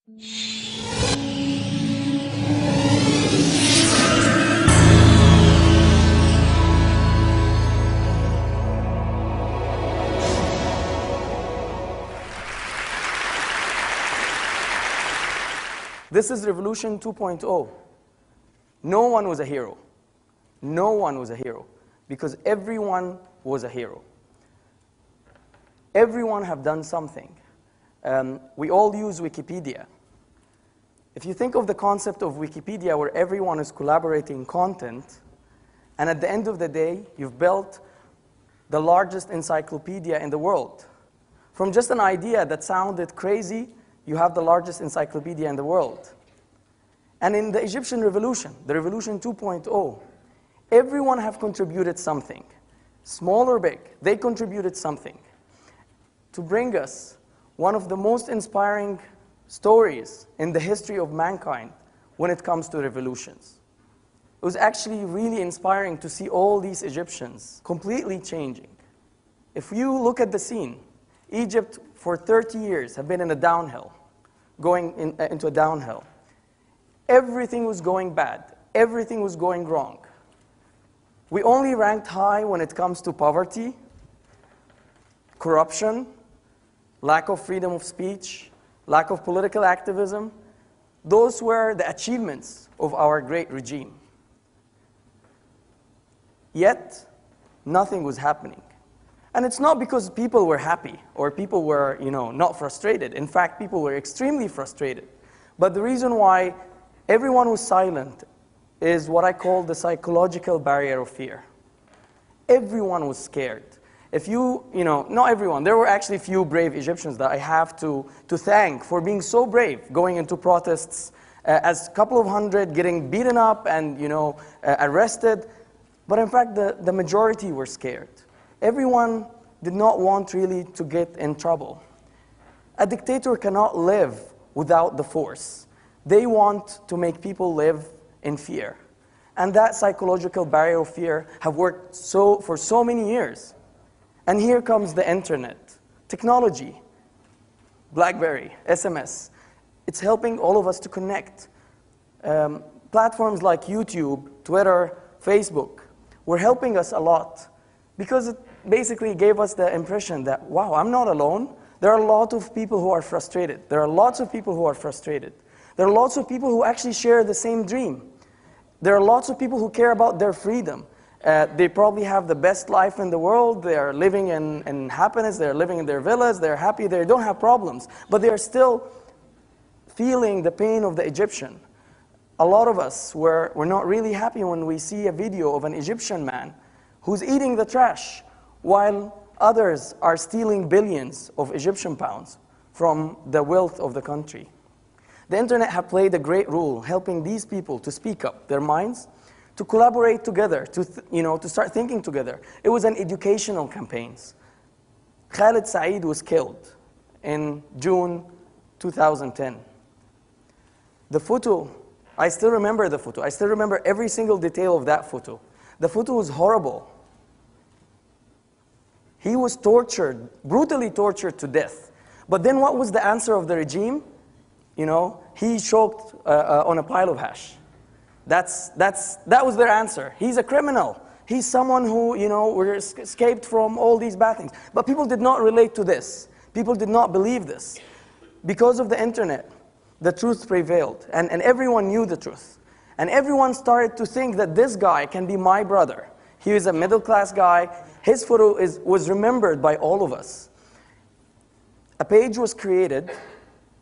This is Revolution 2.0. No one was a hero. No one was a hero, because everyone was a hero. Everyone have done something. We all use Wikipedia. If you think of the concept of Wikipedia where everyone is collaborating content, and at the end of the day, you've built the largest encyclopedia in the world. From just an idea that sounded crazy, you have the largest encyclopedia in the world. And in the Egyptian revolution, the Revolution 2.0, everyone have contributed something. Small or big, they contributed something to bring us one of the most inspiring stories in the history of mankind when it comes to revolutions. It was actually really inspiring to see all these Egyptians completely changing. If you look at the scene, Egypt for 30 years have been in a downhill, going into a downhill. Everything was going bad. Everything was going wrong. We only ranked high when it comes to poverty, corruption, lack of freedom of speech, lack of political activism. Those were the achievements of our great regime. Yet, nothing was happening. And it's not because people were happy or people were, not frustrated. In fact, people were extremely frustrated. But the reason why everyone was silent is what I call the psychological barrier of fear. Everyone was scared. If not everyone, there were actually few brave Egyptians that I have to thank for being so brave, going into protests, as a couple of hundred getting beaten up and, arrested. But in fact, the majority were scared. Everyone did not want really to get in trouble. A dictator cannot live without the force. They want to make people live in fear. And that psychological barrier of fear have worked for so many years. And here comes the internet, technology, BlackBerry, SMS. It's helping all of us to connect. Platforms like YouTube, Twitter, Facebook were helping us a lot because it basically gave us the impression that, wow, I'm not alone. There are a lot of people who are frustrated. There are lots of people who are frustrated. There are lots of people who actually share the same dream. There are lots of people who care about their freedom. They probably have the best life in the world. They are living in happiness. They're living in their villas. They're happy. They don't have problems. But they are still feeling the pain of the Egyptian. A lot of us, we're not really happy when we see a video of an Egyptian man who's eating the trash while others are stealing billions of Egyptian pounds from the wealth of the country. The internet has played a great role helping these people to speak up their minds, to collaborate together, to start thinking together. It was an educational campaign. Khalid Saeed was killed in June 2010. The photo, I still remember the photo. I still remember every single detail of that photo. The photo was horrible. He was tortured, brutally tortured to death. But then what was the answer of the regime? He choked on a pile of hash. That was their answer. He's a criminal. He's someone who, escaped from all these bad things. But people did not relate to this. People did not believe this. Because of the internet, the truth prevailed. And everyone knew the truth. And everyone started to think that this guy can be my brother. He was a middle-class guy. His photo was remembered by all of us. A page was created.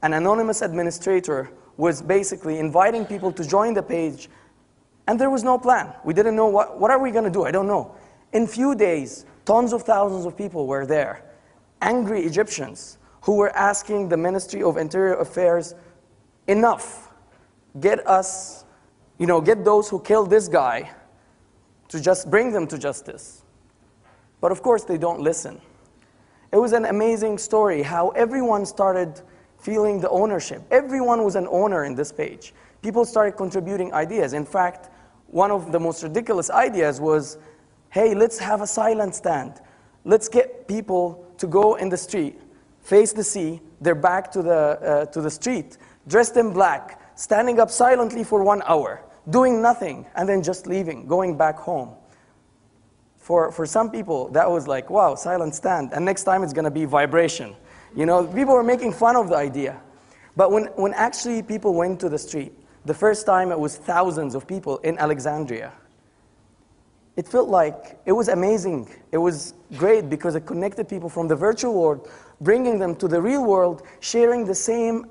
An anonymous administrator was basically inviting people to join the page, and there was no plan. We didn't know what are we going to do? I don't know. In few days, tons of thousands of people were there, angry Egyptians who were asking the Ministry of Interior Affairs, enough, get us, get those who killed this guy to just bring them to justice. But of course, they don't listen. It was an amazing story how everyone started feeling the ownership. Everyone was an owner in this page. People started contributing ideas. In fact, one of the most ridiculous ideas was, hey, let's have a silent stand. Let's get people to go in the street, face the sea, their back to the street, dressed in black, standing up silently for 1 hour, doing nothing, and then just leaving, going back home. For some people, that was like, wow, silent stand, and next time it's going to be vibration. You know, people were making fun of the idea. But when actually people went to the street, the first time it was thousands of people in Alexandria, it felt like it was amazing. It was great because it connected people from the virtual world, bringing them to the real world, sharing the same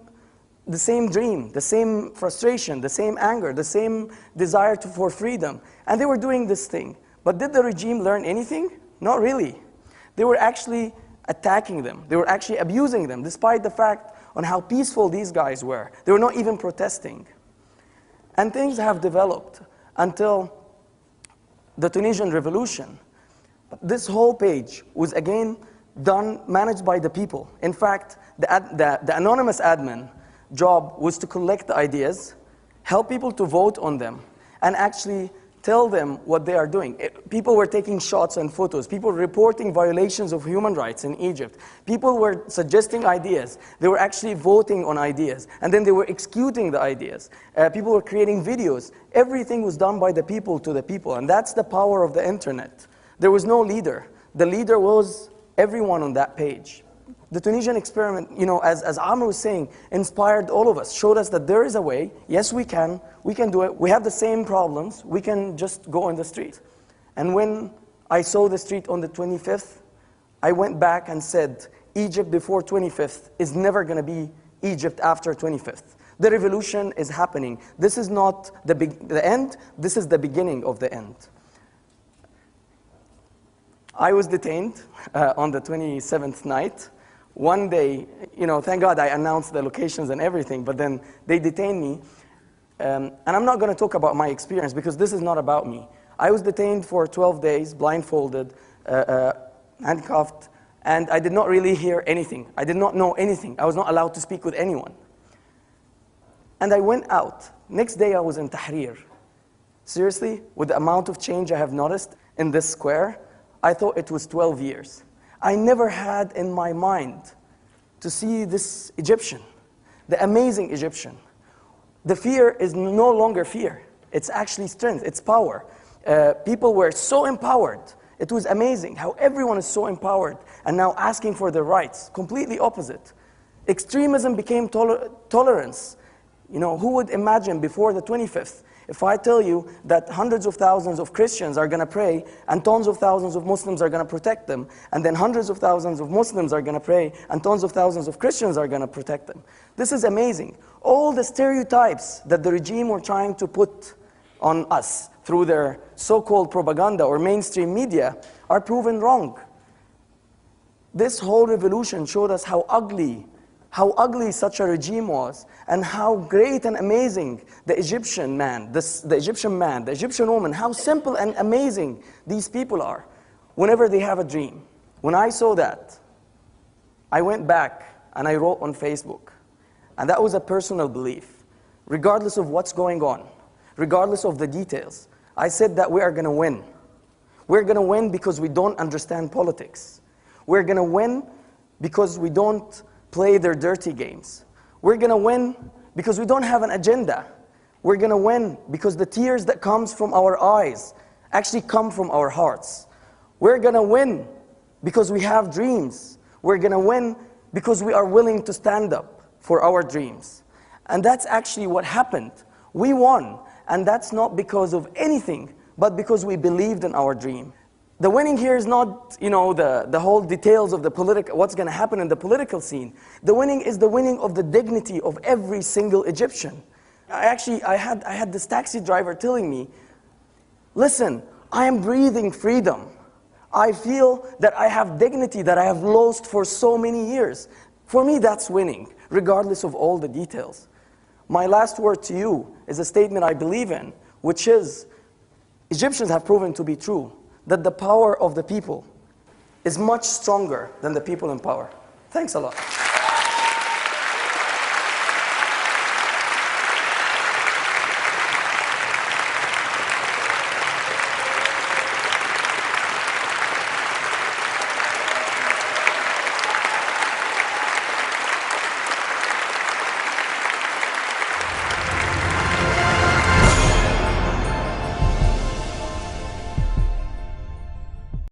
dream, the same frustration, the same anger, the same desire for freedom. And they were doing this thing. But did the regime learn anything? Not really. They were actually attacking them. They were actually abusing them, despite the fact on how peaceful these guys were. They were not even protesting. And things have developed until the Tunisian revolution. This whole page was again managed by the people. In fact, the anonymous admin job was to collect the ideas, help people to vote on them, and actually tell them what they are doing. People were taking shots and photos. People were reporting violations of human rights in Egypt. People were suggesting ideas. They were actually voting on ideas. And then they were executing the ideas. People were creating videos. Everything was done by the people to the people. And that's the power of the internet. There was no leader. The leader was everyone on that page. The Tunisian experiment, you know, as Amr was saying, inspired all of us, showed us that there is a way. Yes, we can do it. We have the same problems. We can just go on the street. And when I saw the street on the 25th, I went back and said, Egypt before 25th is never going to be Egypt after 25th. The revolution is happening. This is not the end. This is the beginning of the end. I was detained on the 27th night. One day, you know, thank God I announced the locations and everything, but then they detained me. And I'm not going to talk about my experience because this is not about me. I was detained for 12 days, blindfolded, handcuffed, and I did not really hear anything. I did not know anything. I was not allowed to speak with anyone. And I went out. Next day I was in Tahrir. Seriously, with the amount of change I have noticed in this square, I thought it was 12 years. I never had in my mind to see this Egyptian, the amazing Egyptian. The fear is no longer fear. It's actually strength, it's power. People were so empowered. It was amazing how everyone is so empowered and now asking for their rights. Completely opposite. Extremism became tolerance. You know, who would imagine before the 25th, if I tell you that hundreds of thousands of Christians are going to pray and tons of thousands of Muslims are going to protect them, and then hundreds of thousands of Muslims are going to pray and tons of thousands of Christians are going to protect them. This is amazing. All the stereotypes that the regime were trying to put on us through their so-called propaganda or mainstream media are proven wrong. This whole revolution showed us how ugly such a regime was, and how great and amazing the Egyptian man, the Egyptian woman, how simple and amazing these people are whenever they have a dream. When I saw that, I went back and I wrote on Facebook. And that was a personal belief. Regardless of what's going on, regardless of the details, I said that we are going to win. We're going to win because we don't understand politics. We're going to win because we don't play their dirty games. We're going to win because we don't have an agenda. We're going to win because the tears that comes from our eyes actually come from our hearts. We're going to win because we have dreams. We're going to win because we are willing to stand up for our dreams. And that's actually what happened. We won, and that's not because of anything, but because we believed in our dream. The winning here is not, you know, the whole details of the what's going to happen in the political scene. The winning is the winning of the dignity of every single Egyptian. I had this taxi driver telling me, listen, I am breathing freedom. I feel that I have dignity that I have lost for so many years. For me, that's winning, regardless of all the details. My last word to you is a statement I believe in, which is, Egyptians have proven to be true, that the power of the people is much stronger than the people in power. Thanks a lot.